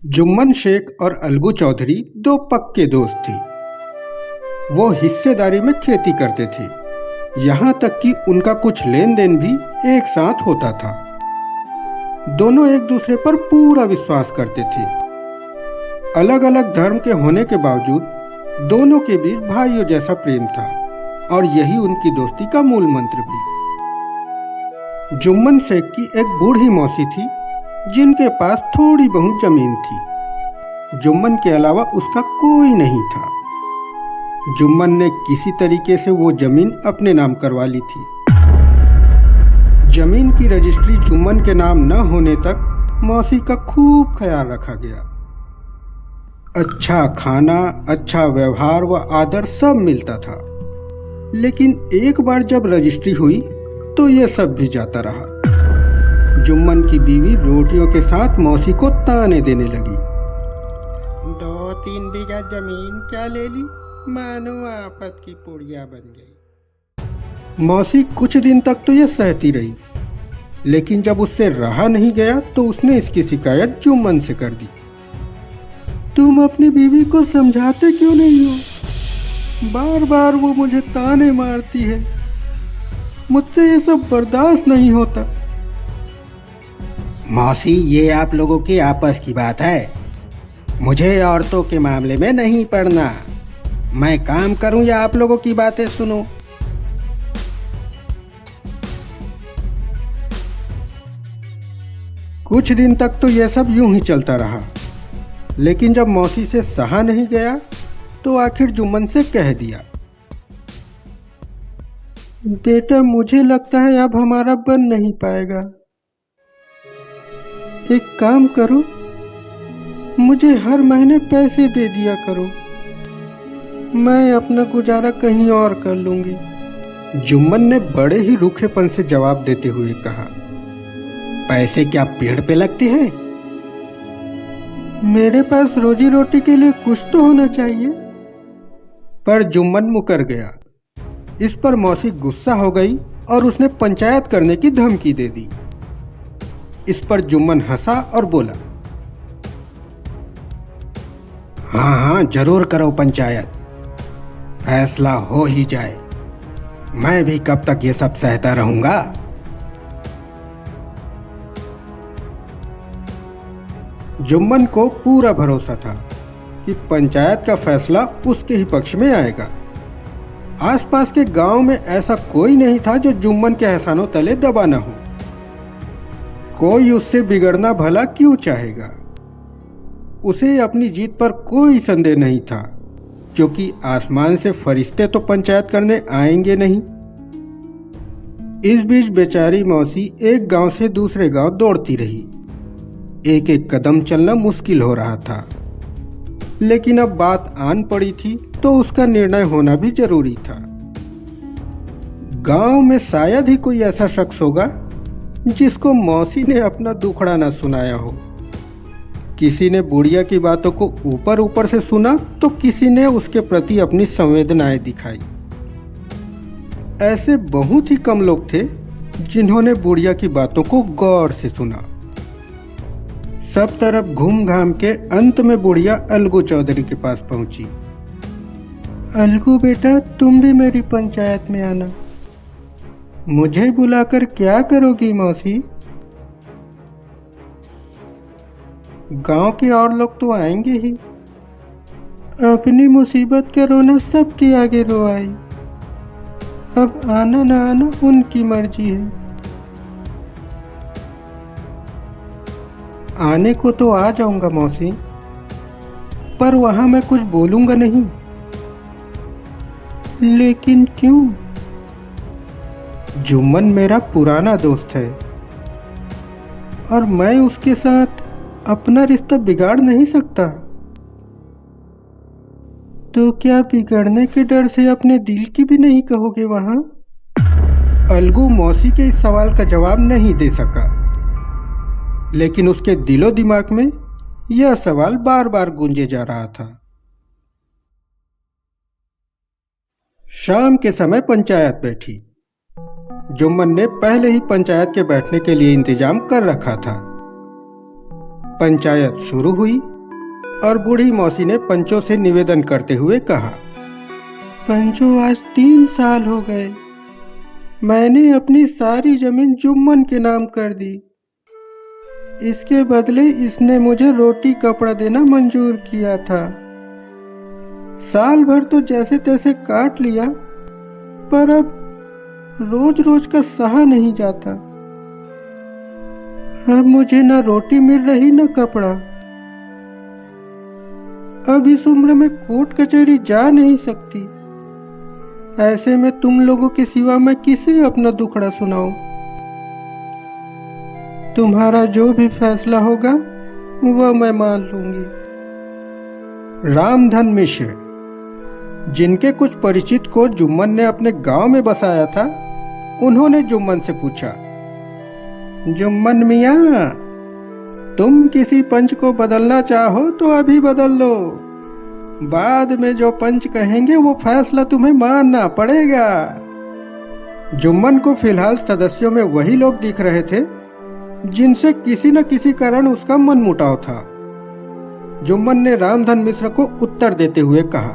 जुम्मन शेख और अलगू चौधरी दो पक्के दोस्त थे। वो हिस्सेदारी में खेती करते थे, यहाँ तक कि उनका कुछ लेन देन भी एक साथ होता था। दोनों एक दूसरे पर पूरा विश्वास करते थे। अलग अलग धर्म के होने के बावजूद दोनों के बीच भाइयों जैसा प्रेम था और यही उनकी दोस्ती का मूल मंत्र भी। जुम्मन शेख की एक बूढ़ी मौसी थी जिनके पास थोड़ी बहुत जमीन थी। जुम्मन के अलावा उसका कोई नहीं था। जुम्मन ने किसी तरीके से वो जमीन अपने नाम करवा ली थी। जमीन की रजिस्ट्री जुम्मन के नाम न होने तक मौसी का खूब ख्याल रखा गया। अच्छा खाना, अच्छा व्यवहार व आदर सब मिलता था। लेकिन एक बार जब रजिस्ट्री हुई तो ये सब भी जाता रहा। जुम्मन की बीवी रोटियों के साथ मौसी को ताने देने लगी। 2-3 बीघा जमीन क्या ले ली, मानो आफत की पुड़िया बन गई। मौसी कुछ दिन तक तो यह सहती रही, लेकिन जब उससे रहा नहीं गया तो उसने इसकी शिकायत जुम्मन से कर दी। तुम अपनी बीवी को समझाते क्यों नहीं हो? बार बार वो मुझे ताने मारती है, मुझसे ये सब बर्दाश्त नहीं होता। मौसी, ये आप लोगों की आपस की बात है। मुझे औरतों के मामले में नहीं पड़ना। मैं काम करूं या आप लोगों की बातें सुनूं? कुछ दिन तक तो यह सब यूं ही चलता रहा, लेकिन जब मौसी से सहा नहीं गया तो आखिर जुम्मन से कह दिया, बेटा मुझे लगता है अब हमारा बन नहीं पाएगा। एक काम करो, मुझे हर महीने पैसे दे दिया करो, मैं अपना गुजारा कहीं और कर लूंगी। जुम्मन ने बड़े ही रूखेपन से जवाब देते हुए कहा, पैसे क्या पेड़ पे लगते हैं? मेरे पास रोजी रोटी के लिए कुछ तो होना चाहिए। पर जुम्मन मुकर गया। इस पर मौसी गुस्सा हो गई और उसने पंचायत करने की धमकी दे दी। इस पर जुम्मन हंसा और बोला, हाँ, जरूर करो पंचायत, फैसला हो ही जाए। मैं भी कब तक ये सब सहता रहूंगा? जुम्मन को पूरा भरोसा था कि पंचायत का फैसला उसके ही पक्ष में आएगा। आसपास के गांव में ऐसा कोई नहीं था जो जुम्मन के एहसानों तले दबा न हो। कोई उससे बिगड़ना भला क्यों चाहेगा? उसे अपनी जीत पर कोई संदेह नहीं था, क्योंकि आसमान से फरिश्ते तो पंचायत करने आएंगे नहीं। इस बीच बेचारी मौसी एक गांव से दूसरे गांव दौड़ती रही। एक एक कदम चलना मुश्किल हो रहा था, लेकिन अब बात आन पड़ी थी तो उसका निर्णय होना भी जरूरी था। गांव में शायद ही कोई ऐसा शख्स होगा जिसको मौसी ने अपना दुखड़ा न सुनाया हो। किसी ने बुढ़िया की बातों को ऊपर ऊपर से सुना तो किसी ने उसके प्रति अपनी संवेदनाएं दिखाई। ऐसे बहुत ही कम लोग थे जिन्होंने बुढ़िया की बातों को गौर से सुना। सब तरफ घूम घाम के अंत में बुढ़िया अलगू चौधरी के पास पहुंची। अलगू बेटा, तुम भी मेरी पंचायत में आना। मुझे बुलाकर क्या करोगी मौसी? गांव के और लोग तो आएंगे ही। अपनी मुसीबत का रोना सबके आगे रो आई। अब आना ना आना उनकी मर्जी है। आने को तो आ जाऊंगा मौसी, पर वहां मैं कुछ बोलूंगा नहीं। लेकिन क्यों? जुम्मन मेरा पुराना दोस्त है और मैं उसके साथ अपना रिश्ता बिगाड़ नहीं सकता। तो क्या बिगड़ने के डर से अपने दिल की भी नहीं कहोगे वहां? अलगू मौसी के इस सवाल का जवाब नहीं दे सका, लेकिन उसके दिलो दिमाग में यह सवाल बार बार गूंजे जा रहा था। शाम के समय पंचायत बैठी। जुम्मन ने पहले ही पंचायत के बैठने के लिए इंतजाम कर रखा था। पंचायत शुरू हुई और बूढ़ी मौसी ने पंचो से निवेदन करते हुए कहा, पंचो, आज 3 साल हो गए। मैंने अपनी सारी जमीन जुम्मन के नाम कर दी। इसके बदले इसने मुझे रोटी कपड़ा देना मंजूर किया था। साल भर तो जैसे तैसे काट लिया, पर अब रोज रोज का सहा नहीं जाता। अब मुझे न रोटी मिल रही न कपड़ा। अब इस उम्र में कोर्ट कचहरी जा नहीं सकती। ऐसे में तुम लोगों के सिवा मैं किसे अपना दुखड़ा सुनाऊं? तुम्हारा जो भी फैसला होगा वह मैं मान लूंगी। रामधन मिश्र, जिनके कुछ परिचित को जुम्मन ने अपने गांव में बसाया था, उन्होंने जुम्मन से पूछा, जुम्मन मियाँ, तुम किसी पंच को बदलना चाहो तो अभी बदल लो। बाद में जो पंच कहेंगे वो फैसला तुम्हें मानना पड़ेगा। जुम्मन को फिलहाल सदस्यों में वही लोग दिख रहे थे जिनसे किसी न किसी कारण उसका मनमुटाव था। जुम्मन ने रामधन मिश्र को उत्तर देते हुए कहा,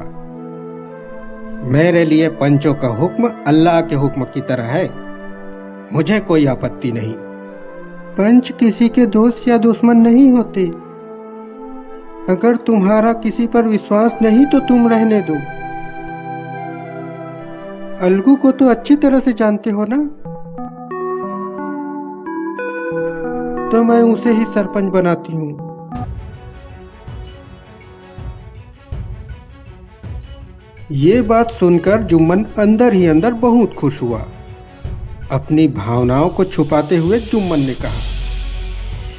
मेरे लिए पंचों का हुक्म अल्लाह के हुक्म की तरह है। मुझे कोई आपत्ति नहीं। पंच किसी के दोस्त या दुश्मन नहीं होते। अगर तुम्हारा किसी पर विश्वास नहीं तो तुम रहने दो। अलगू को तो अच्छी तरह से जानते हो ना? तो मैं उसे ही सरपंच बनाती हूँ। ये बात सुनकर जुम्मन अंदर ही अंदर बहुत खुश हुआ। अपनी भावनाओं को छुपाते हुए जुम्मन ने कहा,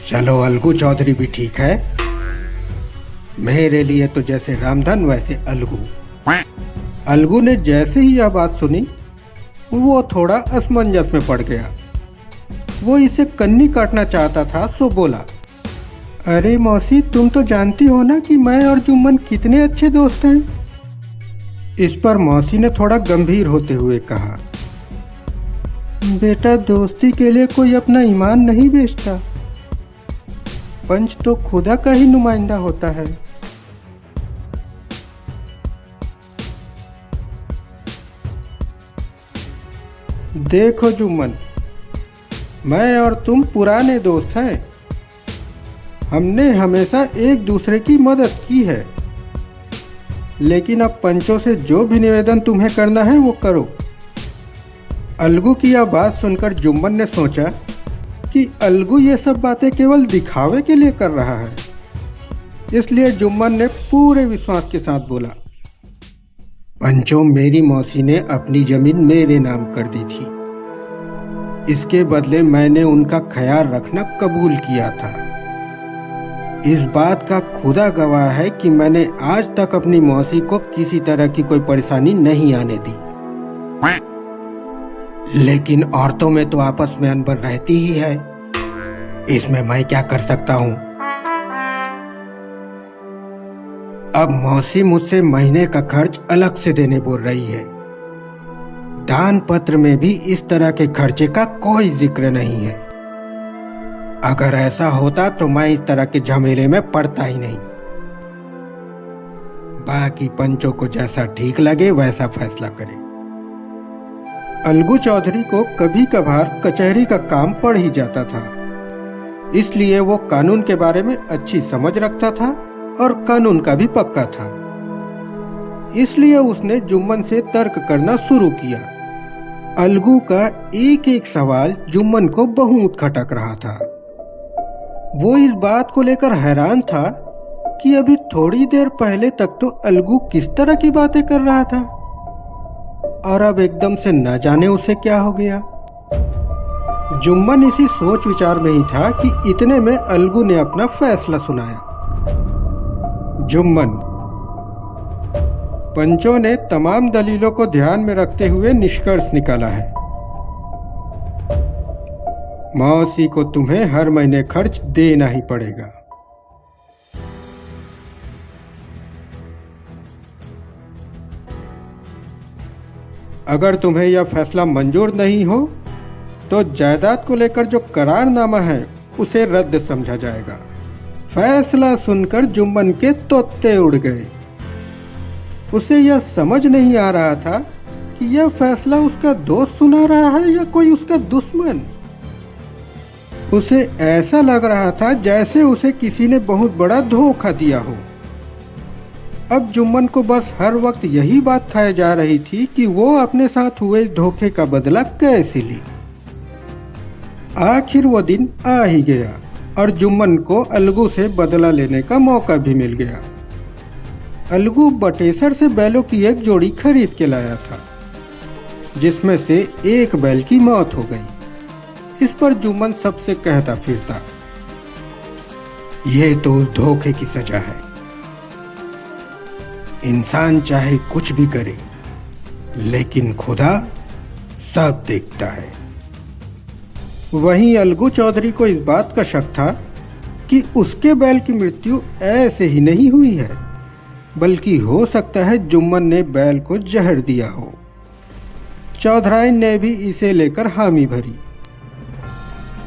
चलो, अलगू चौधरी भी ठीक है। मेरे लिए तो जैसे रामधन वैसे अलगू। अलगू ने जैसे ही यह बात सुनी, वो थोड़ा असमंजस में पड़ गया। वो इसे कन्नी काटना चाहता था, सो बोला, अरे मौसी, तुम तो जानती हो ना कि मैं और जुम्मन कितने अच्छे दोस्त हैं। इस पर मौसी ने थोड़ा गंभीर होते हुए कहा, बेटा, दोस्ती के लिए कोई अपना ईमान नहीं बेचता। पंच तो खुदा का ही नुमाइंदा होता है। देखो जुम्मन, मैं और तुम पुराने दोस्त हैं। हमने हमेशा एक दूसरे की मदद की है। लेकिन अब पंचों से जो भी निवेदन तुम्हें करना है वो करो। अलगू की यह बात सुनकर जुम्मन ने सोचा कि अलगू ये सब बातें केवल दिखावे के लिए कर रहा है। इसलिए जुम्मन ने पूरे विश्वास के साथ बोला, पंचों, मेरी मौसी ने अपनी जमीन मेरे नाम कर दी थी। इसके बदले मैंने उनका ख्याल रखना कबूल किया था। इस बात का खुदा गवाह है कि मैंने आज तक अपनी मौसी को किसी तरह की कोई परेशानी नहीं आने दी। लेकिन औरतों में तो आपस में अनबन रहती ही है। इसमें मैं क्या कर सकता हूँ? अब मौसी मुझसे महीने का खर्च अलग से देने बोल रही है। दान पत्र में भी इस तरह के खर्चे का कोई जिक्र नहीं है। अगर ऐसा होता तो मैं इस तरह के झमेले में पड़ता ही नहीं। बाकी पंचों को जैसा ठीक लगे वैसा फैसला करें। अलगू चौधरी को कभी कभार कचहरी का काम पड़ ही जाता था, इसलिए वो कानून के बारे में अच्छी समझ रखता था और कानून का भी पक्का था। इसलिए उसने जुम्मन से तर्क करना शुरू किया। अलगू का एक एक सवाल जुम्मन को बहुत खटक रहा था। वो इस बात को लेकर हैरान था कि अभी थोड़ी देर पहले तक तो अलगू किस तरह की बातें कर रहा था और अब एकदम से न जाने उसे क्या हो गया। जुम्मन इसी सोच विचार में ही था कि इतने में अलगू ने अपना फैसला सुनाया। जुम्मन, पंचों ने तमाम दलीलों को ध्यान में रखते हुए निष्कर्ष निकाला है। मौसी को तुम्हें हर महीने खर्च देना ही पड़ेगा। अगर तुम्हें यह फैसला मंजूर नहीं हो तो जायदाद को लेकर जो करारनामा है उसे रद्द समझा जाएगा। फैसला सुनकर जुम्मन के तोते उड़ गए। उसे यह समझ नहीं आ रहा था कि यह फैसला उसका दोस्त सुना रहा है या कोई उसका दुश्मन। उसे ऐसा लग रहा था जैसे उसे किसी ने बहुत बड़ा धोखा दिया हो। अब जुम्मन को बस हर वक्त यही बात खाए जा रही थी कि वो अपने साथ हुए धोखे का बदला कैसे ले। आखिर वो दिन आ ही गया और जुम्मन को अलगू से बदला लेने का मौका भी मिल गया। अलगू बटेसर से बैलों की एक जोड़ी खरीद के लाया था, जिसमें से एक बैल की मौत हो गई। इस पर जुम्मन सबसे कहता फिरता, ये तो उस धोखे की सजा है। इंसान चाहे कुछ भी करे, लेकिन खुदा सब देखता है। वहीं अलगू चौधरी को इस बात का शक था कि उसके बैल की मृत्यु ऐसे ही नहीं हुई है, बल्कि हो सकता है जुम्मन ने बैल को जहर दिया हो। चौधराइन ने भी इसे लेकर हामी भरी।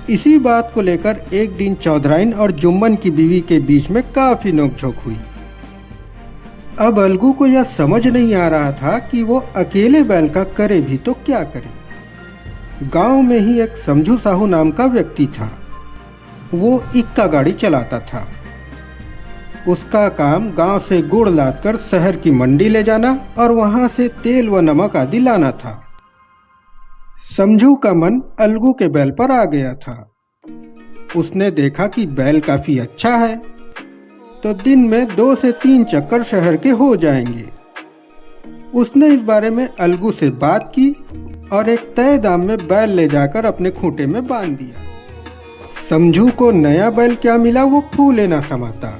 इसी बात को लेकर एक दिन चौधराइन और जुम्मन की बीवी के बीच में काफी नोकझोंक हुई। अब अलगू को यह समझ नहीं आ रहा था कि वो अकेले बैल का करे भी तो क्या करे। गांव में ही एक समझू साहू नाम का व्यक्ति था। वो इक्का गाड़ी चलाता था। उसका काम गांव से गुड़ लादकर शहर की मंडी ले जाना और वहां से तेल व नमक आदि लाना था। समझू का मन अलगू के बैल पर आ गया था। उसने देखा कि बैल काफी अच्छा है, तो दिन में 2 से 3 चक्कर शहर के हो जाएंगे। उसने इस बारे में अलगू से बात की और एक तय दाम में बैल ले जाकर अपने खूंटे में बांध दिया। समझू को नया बैल क्या मिला वो फूले ना समाता।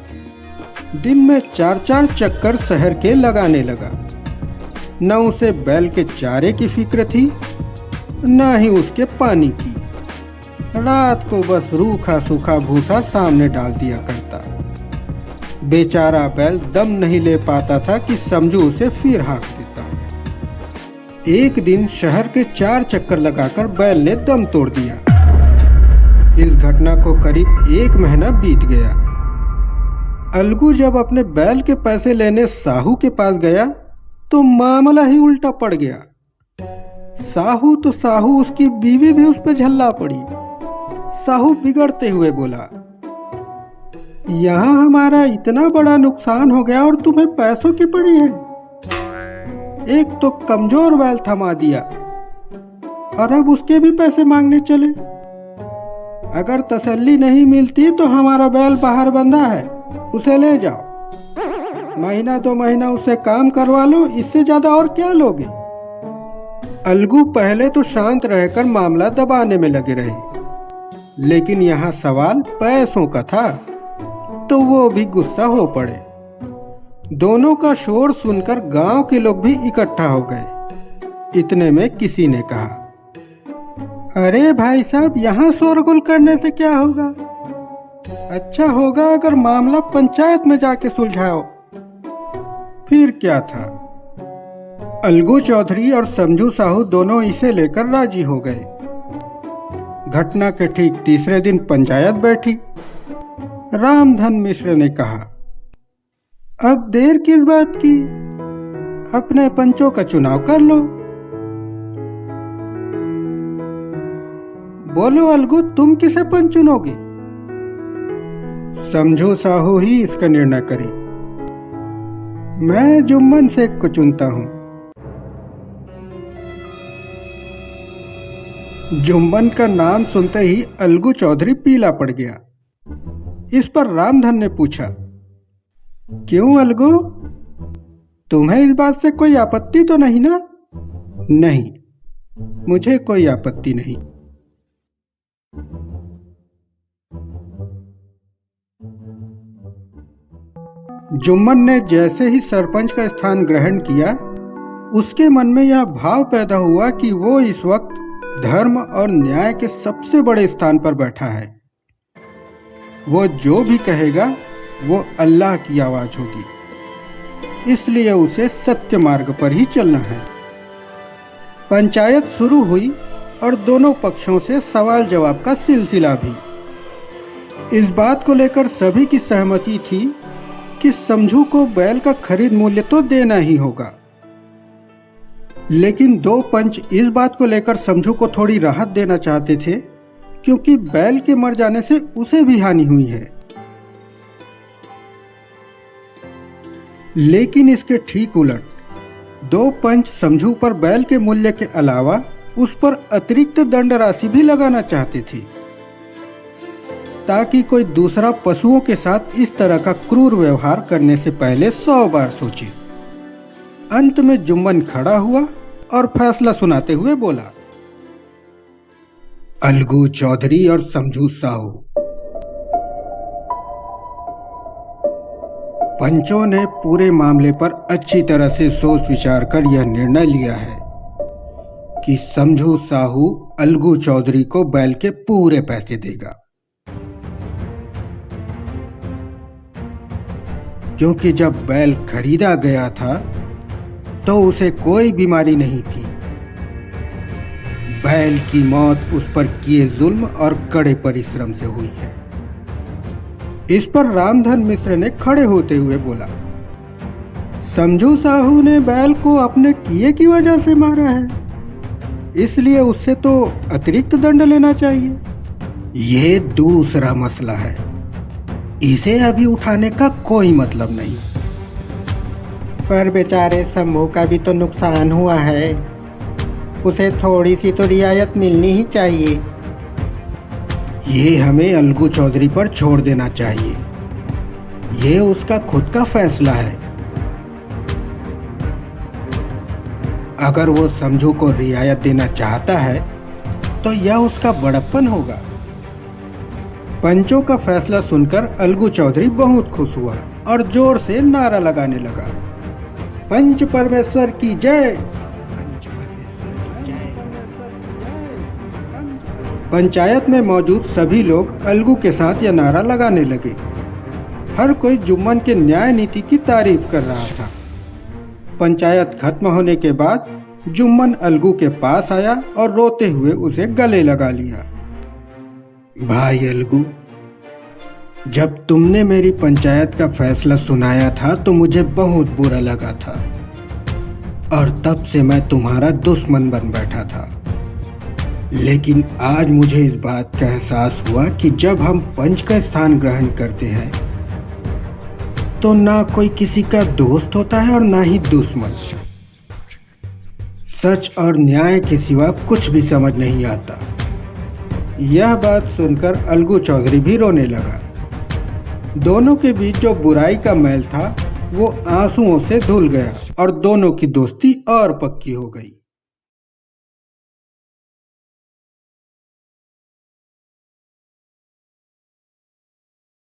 दिन में 4-4 चक्कर शहर के लगाने लगा। न उसे बैल के चारे की फिक्र थी, न ही उसके पानी की। रात को बस रूखा सूखा भूसा सामने डाल दिया करता। बेचारा बैल दम नहीं ले पाता था कि समझू उसे फिर हाँक देता। एक दिन शहर के 4 चक्कर लगाकर बैल ने दम तोड़ दिया। इस घटना को करीब 1 महीना बीत गया। अलगू जब अपने बैल के पैसे लेने साहू के पास गया तो मामला ही उल्टा पड़ गया। साहू तो साहू, उसकी बीवी भी उस पर झल्ला पड़ी। साहू बिगड़ते हुए बोला, यहाँ हमारा इतना बड़ा नुकसान हो गया और तुम्हें पैसों की पड़ी है। एक तो कमजोर बैल थमा दिया और अब उसके भी पैसे मांगने चले। अगर तसल्ली नहीं मिलती तो हमारा बैल बाहर बंधा है, उसे ले जाओ। महीना 2 महीना उससे काम करवा लो, इससे ज्यादा और क्या लोगे। अलगू पहले तो शांत रहकर मामला दबाने में लगे रहे, लेकिन यहाँ सवाल पैसों का था तो वो भी गुस्सा हो पड़े। दोनों का शोर सुनकर गांव के लोग भी इकट्ठा हो गए। इतने में किसी ने कहा, अरे भाई साहब, यहाँ शोरगुल करने से क्या होगा? अच्छा होगा अगर मामला पंचायत में जाके सुलझाओ। फिर क्या था, अलगू चौधरी और समझू साहू दोनों इसे लेकर राजी हो गए। घटना के ठीक तीसरे दिन पंचायत बैठी। रामधन मिश्र ने कहा, अब देर किस बात की, अपने पंचों का चुनाव कर लो। बोलो अलगू, तुम किसे पंच चुनोगे? समझू साहू ही इसका निर्णय करे। मैं जुम्मन शेख को चुनता हूं। जुम्मन का नाम सुनते ही अलगू चौधरी पीला पड़ गया। इस पर रामधन ने पूछा, क्यों अलगू, तुम्हें इस बात से कोई आपत्ति तो नहीं ना? नहीं, मुझे कोई आपत्ति नहीं। जुम्मन ने जैसे ही सरपंच का स्थान ग्रहण किया, उसके मन में यह भाव पैदा हुआ कि वो इस वक्त धर्म और न्याय के सबसे बड़े स्थान पर बैठा है। वो जो भी कहेगा वो अल्लाह की आवाज होगी, इसलिए उसे सत्य मार्ग पर ही चलना है। पंचायत शुरू हुई और दोनों पक्षों से सवाल जवाब का सिलसिला भी। इस बात को लेकर सभी की सहमति थी कि समझू को बैल का खरीद मूल्य तो देना ही होगा। लेकिन दो पंच इस बात को लेकर समझू को थोड़ी राहत देना चाहते थे, क्योंकि बैल के मर जाने से उसे भी हानि हुई है। लेकिन इसके ठीक उलट दो पंच समझू पर बैल के मूल्य के अलावा उस पर अतिरिक्त दंड राशि भी लगाना चाहते थे, ताकि कोई दूसरा पशुओं के साथ इस तरह का क्रूर व्यवहार करने से पहले 100 बार सोचे। अंत में जुम्मन खड़ा हुआ और फैसला सुनाते हुए बोला, अलगू चौधरी और समझू साहू, पंचों ने पूरे मामले पर अच्छी तरह से सोच विचार कर यह निर्णय लिया है कि समझू साहू अलगू चौधरी को बैल के पूरे पैसे देगा, क्योंकि जब बैल खरीदा गया था तो उसे कोई बीमारी नहीं थी। बैल की मौत उस पर किए जुल्म और कड़े परिश्रम से हुई है। इस पर रामधन मिश्र ने खड़े होते हुए बोला, समझू साहू ने बैल को अपने किए की वजह से मारा है, इसलिए उससे तो अतिरिक्त दंड लेना चाहिए। ये दूसरा मसला है, इसे अभी उठाने का कोई मतलब नहीं। पर बेचारे शंभू का भी तो नुकसान हुआ है, उसे थोड़ी सी तो रियायत मिलनी ही चाहिए। ये हमें अलगू चौधरी पर छोड़ देना चाहिए, ये उसका खुद का फैसला है। अगर वो समझू को रियायत देना चाहता है तो यह उसका बड़प्पन होगा। पंचों का फैसला सुनकर अलगू चौधरी बहुत खुश हुआ और जोर से नारा लगाने लगा, पंच परमेश्वर की जय, पंच परमेश्वर की जय, पंचायत में मौजूद सभी लोग अलगू के साथ यह नारा लगाने लगे। हर कोई जुम्मन के न्याय नीति की तारीफ कर रहा था। पंचायत खत्म होने के बाद जुम्मन अलगू के पास आया और रोते हुए उसे गले लगा लिया। भाई अलगू, जब तुमने मेरी पंचायत का फैसला सुनाया था तो मुझे बहुत बुरा लगा था और तब से मैं तुम्हारा दुश्मन बन बैठा था। लेकिन आज मुझे इस बात का एहसास हुआ कि जब हम पंच का स्थान ग्रहण करते हैं तो ना कोई किसी का दोस्त होता है और ना ही दुश्मन। सच और न्याय के सिवा कुछ भी समझ नहीं आता। यह बात सुनकर अलगू चौधरी भी रोने लगा। दोनों के बीच जो बुराई का मैल था वो आंसुओं से धुल गया और दोनों की दोस्ती और पक्की हो गई।